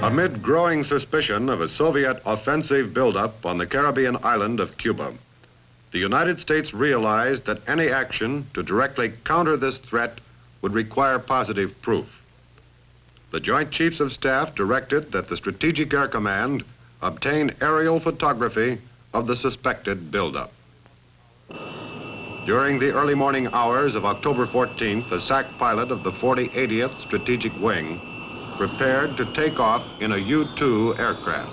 Amid growing suspicion of a Soviet offensive buildup on the Caribbean island of Cuba, the United States realized that any action to directly counter this threat would require positive proof. The Joint Chiefs of Staff directed that the Strategic Air Command obtain aerial photography of the suspected buildup. During the early morning hours of October 14th, the SAC pilot of the 4080th Strategic Wing prepared to take off in a U-2 aircraft.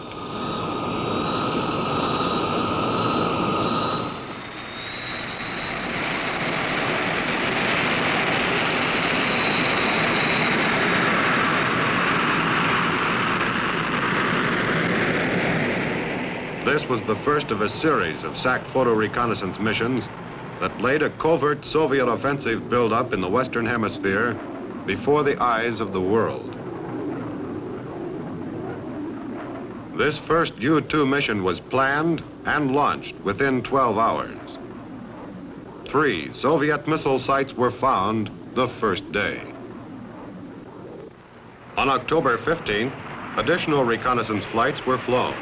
This was the first of a series of SAC photo reconnaissance missions that laid a covert Soviet offensive buildup in the Western Hemisphere before the eyes of the world. This first U-2 mission was planned and launched within 12 hours. 3 Soviet missile sites were found the first day. On October 15th, additional reconnaissance flights were flown.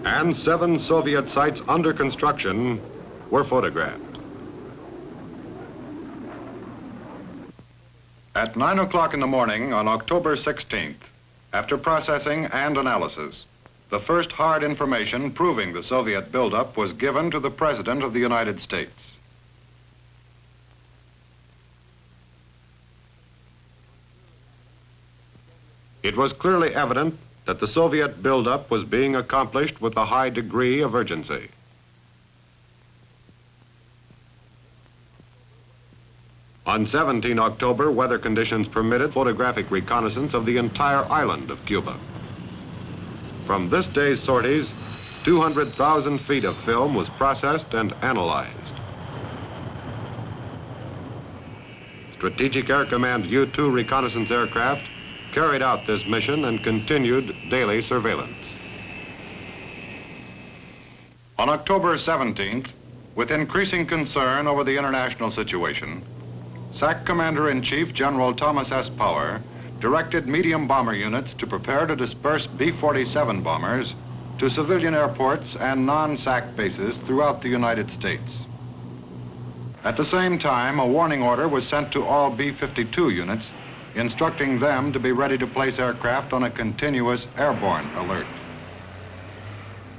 And 7 Soviet sites under construction were photographed. At 9 o'clock in the morning on October 16th, after processing and analysis, the first hard information proving the Soviet buildup was given to the President of the United States. It was clearly evident that the Soviet buildup was being accomplished with a high degree of urgency. On 17 October, weather conditions permitted photographic reconnaissance of the entire island of Cuba. From this day's sorties, 200,000 feet of film was processed and analyzed. Strategic Air Command U-2 reconnaissance aircraft carried out this mission and continued daily surveillance. On October 17th, with increasing concern over the international situation, SAC Commander-in-Chief General Thomas S. Power directed medium bomber units to prepare to disperse B-47 bombers to civilian airports and non-SAC bases throughout the United States. At the same time, a warning order was sent to all B-52 units, instructing them to be ready to place aircraft on a continuous airborne alert.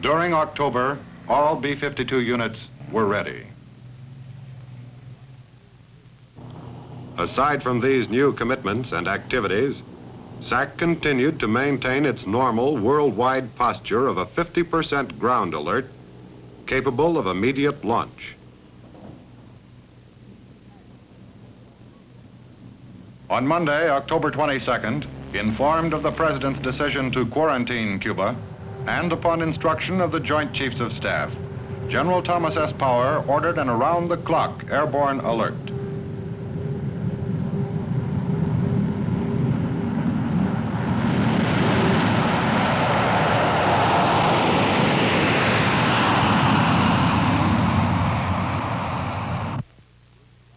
During October, all B-52 units were ready. Aside from these new commitments and activities, SAC continued to maintain its normal worldwide posture of a 50% ground alert capable of immediate launch. On Monday, October 22nd, informed of the President's decision to quarantine Cuba, and upon instruction of the Joint Chiefs of Staff, General Thomas S. Power ordered an around-the-clock airborne alert.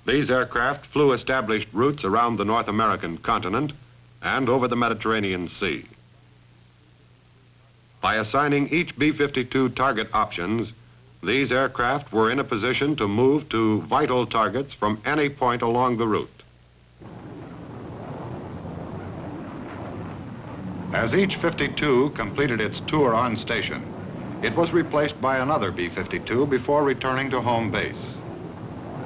These aircraft flew established routes around the North American continent and over the Mediterranean Sea. By assigning each B-52 target options, these aircraft were in a position to move to vital targets from any point along the route. As each 52 completed its tour on station, it was replaced by another B-52 before returning to home base.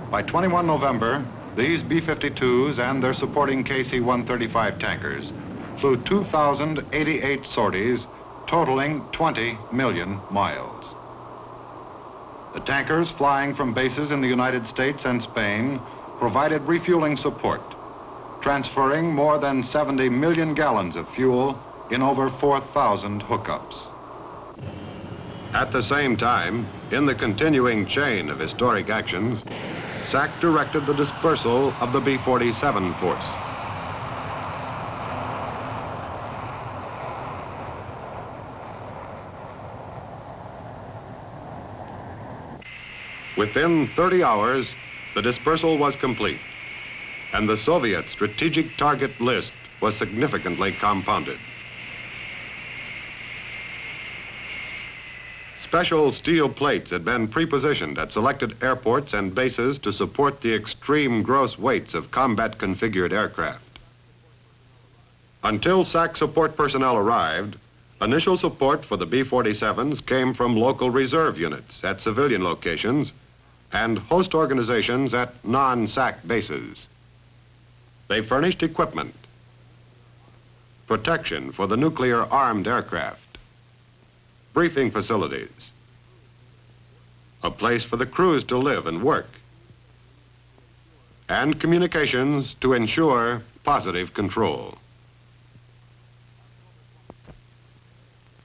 By 21 November, these B-52s and their supporting KC-135 tankers flew 2,088 sorties, totaling 20 million miles. The tankers flying from bases in the United States and Spain provided refueling support, transferring more than 70 million gallons of fuel in over 4,000 hookups. At the same time, in the continuing chain of historic actions, SAC directed the dispersal of the B-47 force. Within 30 hours, the dispersal was complete, and the Soviet strategic target list was significantly compounded. Special steel plates had been pre-positioned at selected airports and bases to support the extreme gross weights of combat-configured aircraft. Until SAC support personnel arrived, initial support for the B-47s came from local reserve units at civilian locations and host organizations at non-SAC bases. They furnished equipment, protection for the nuclear-armed aircraft, briefing facilities, a place for the crews to live and work, and communications to ensure positive control.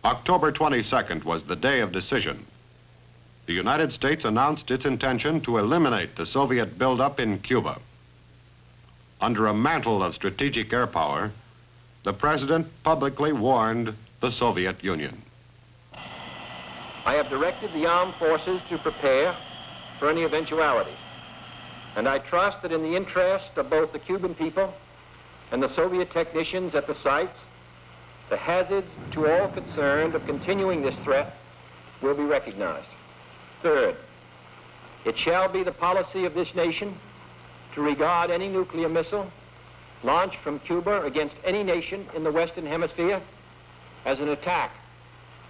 October 22nd was the day of decision. The United States announced its intention to eliminate the Soviet buildup in Cuba. Under a mantle of strategic air power, the President publicly warned the Soviet Union. I have directed the armed forces to prepare for any eventuality, and I trust that in the interest of both the Cuban people and the Soviet technicians at the sites, the hazards to all concerned of continuing this threat will be recognized. Third, it shall be the policy of this nation to regard any nuclear missile launched from Cuba against any nation in the Western Hemisphere as an attack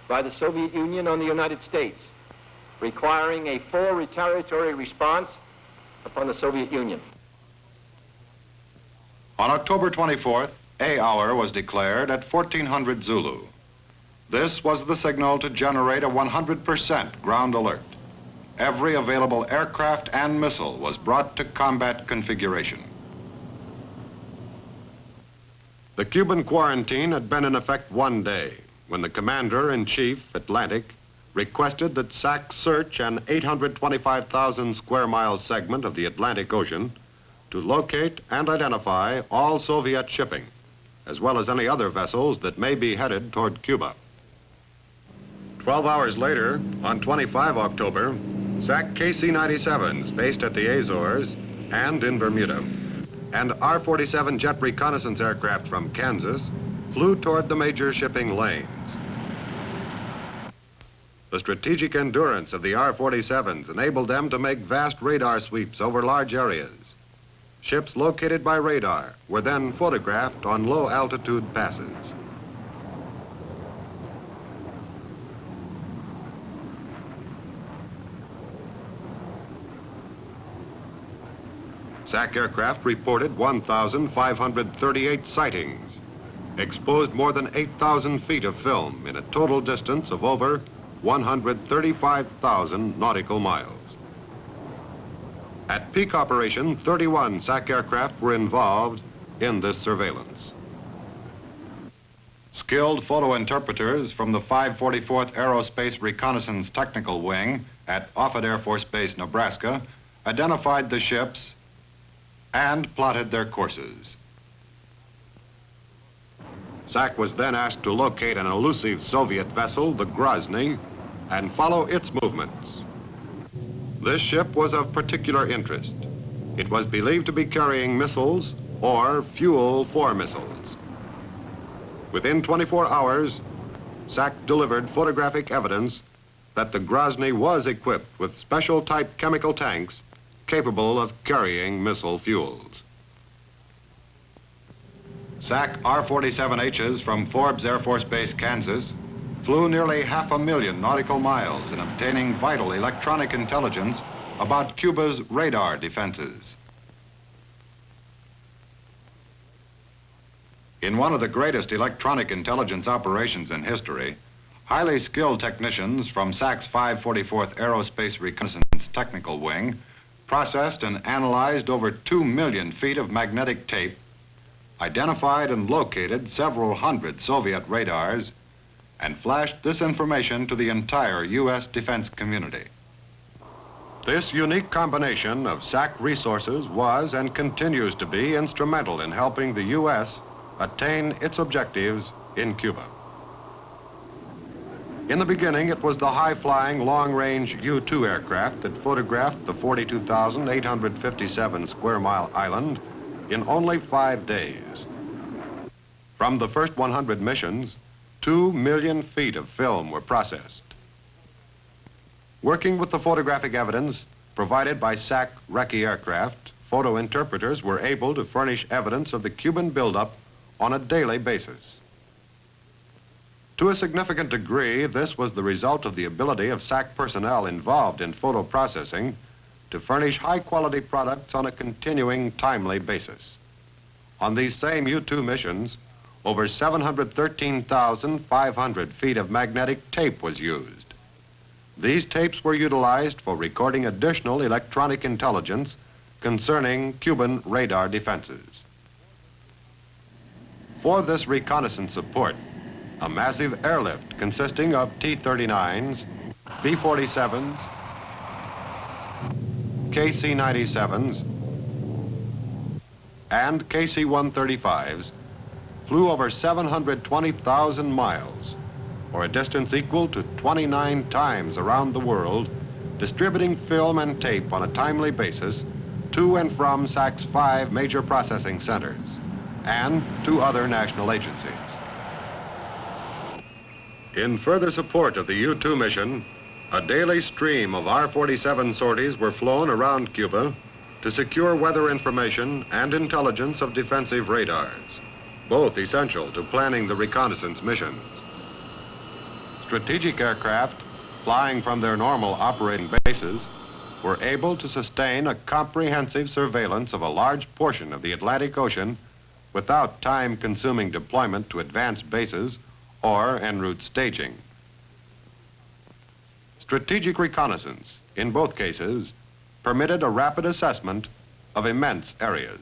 by the Soviet Union on the United States, requiring a full retaliatory response upon the Soviet Union. On October 24th, A hour was declared at 1400 Zulu. This was the signal to generate a 100% ground alert. Every available aircraft and missile was brought to combat configuration. The Cuban quarantine had been in effect one day when the Commander-in-Chief, Atlantic, requested that SAC search an 825,000 square mile segment of the Atlantic Ocean to locate and identify all Soviet shipping, as well as any other vessels that may be headed toward Cuba. 12 hours later, on 25 October, SAC KC-97s based at the Azores and in Bermuda, and R-47 jet reconnaissance aircraft from Kansas flew toward the major shipping lanes. The strategic endurance of the R-47s enabled them to make vast radar sweeps over large areas. Ships located by radar were then photographed on low-altitude passes. SAC aircraft reported 1,538 sightings, exposed more than 8,000 feet of film in a total distance of over 135,000 nautical miles. At peak operation, 31 SAC aircraft were involved in this surveillance. Skilled photo interpreters from the 544th Aerospace Reconnaissance Technical Wing at Offutt Air Force Base, Nebraska, identified the ships and plotted their courses. SAC was then asked to locate an elusive Soviet vessel, the Grozny, and follow its movements. This ship was of particular interest. It was believed to be carrying missiles or fuel for missiles. Within 24 hours, SAC delivered photographic evidence that the Grozny was equipped with special type chemical tanks capable of carrying missile fuels. SAC R-47Hs from Forbes Air Force Base, Kansas, flew nearly 500,000 nautical miles in obtaining vital electronic intelligence about Cuba's radar defenses. In one of the greatest electronic intelligence operations in history, highly skilled technicians from SAC's 544th Aerospace Reconnaissance Technical Wing processed and analyzed over 2 million feet of magnetic tape, identified and located several hundred Soviet radars, and flashed this information to the entire U.S. defense community. This unique combination of SAC resources was and continues to be instrumental in helping the U.S. attain its objectives in Cuba. In the beginning, it was the high-flying, long-range U-2 aircraft that photographed the 42,857 square mile island in only 5 days. From the first 100 missions, 2 million feet of film were processed. Working with the photographic evidence provided by SAC Recce aircraft, photo interpreters were able to furnish evidence of the Cuban buildup on a daily basis. To a significant degree, this was the result of the ability of SAC personnel involved in photo processing to furnish high-quality products on a continuing, timely basis. On these same U-2 missions, over 713,500 feet of magnetic tape was used. These tapes were utilized for recording additional electronic intelligence concerning Cuban radar defenses. For this reconnaissance support, a massive airlift consisting of T-39s, B-47s, KC-97s, and KC-135s flew over 720,000 miles, or a distance equal to 29 times around the world, distributing film and tape on a timely basis to and from SAC's 5 major processing centers and to other national agencies. In further support of the U-2 mission, a daily stream of R-47 sorties were flown around Cuba to secure weather information and intelligence of defensive radars, both essential to planning the reconnaissance missions. Strategic aircraft, flying from their normal operating bases, were able to sustain a comprehensive surveillance of a large portion of the Atlantic Ocean without time-consuming deployment to advanced bases or en route staging. Strategic reconnaissance, in both cases, permitted a rapid assessment of immense areas.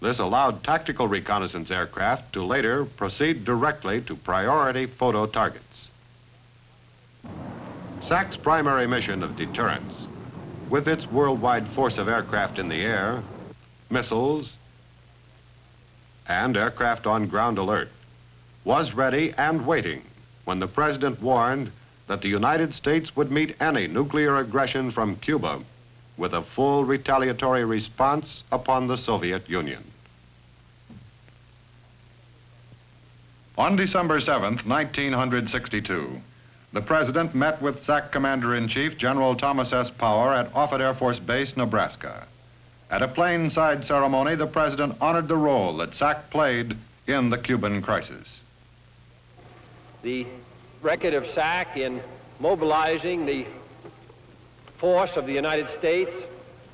This allowed tactical reconnaissance aircraft to later proceed directly to priority photo targets. SAC's primary mission of deterrence, with its worldwide force of aircraft in the air, missiles, and aircraft on ground alert, was ready and waiting when the President warned that the United States would meet any nuclear aggression from Cuba with a full retaliatory response upon the Soviet Union. On December 7th, 1962, the President met with SAC Commander-in-Chief General Thomas S. Power at Offutt Air Force Base, Nebraska. At a plane-side ceremony, the President honored the role that SAC played in the Cuban crisis. The record of SAC in mobilizing the force of the United States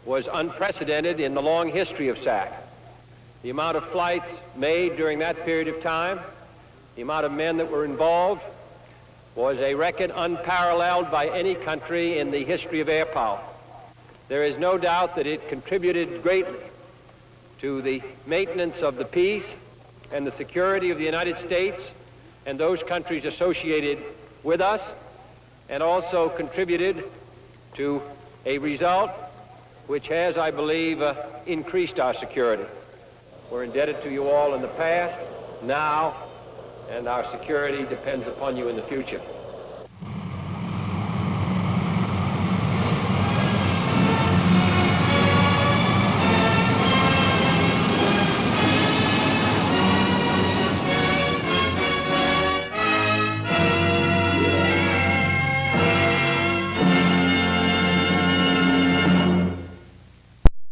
was unprecedented in the long history of SAC. The amount of flights made during that period of time, the amount of men that were involved, was a record unparalleled by any country in the history of air power. There is no doubt that it contributed greatly to the maintenance of the peace and the security of the United States and those countries associated with us, and also contributed to a result which has, I believe, increased our security. We're indebted to you all in the past, now, and our security depends upon you in the future.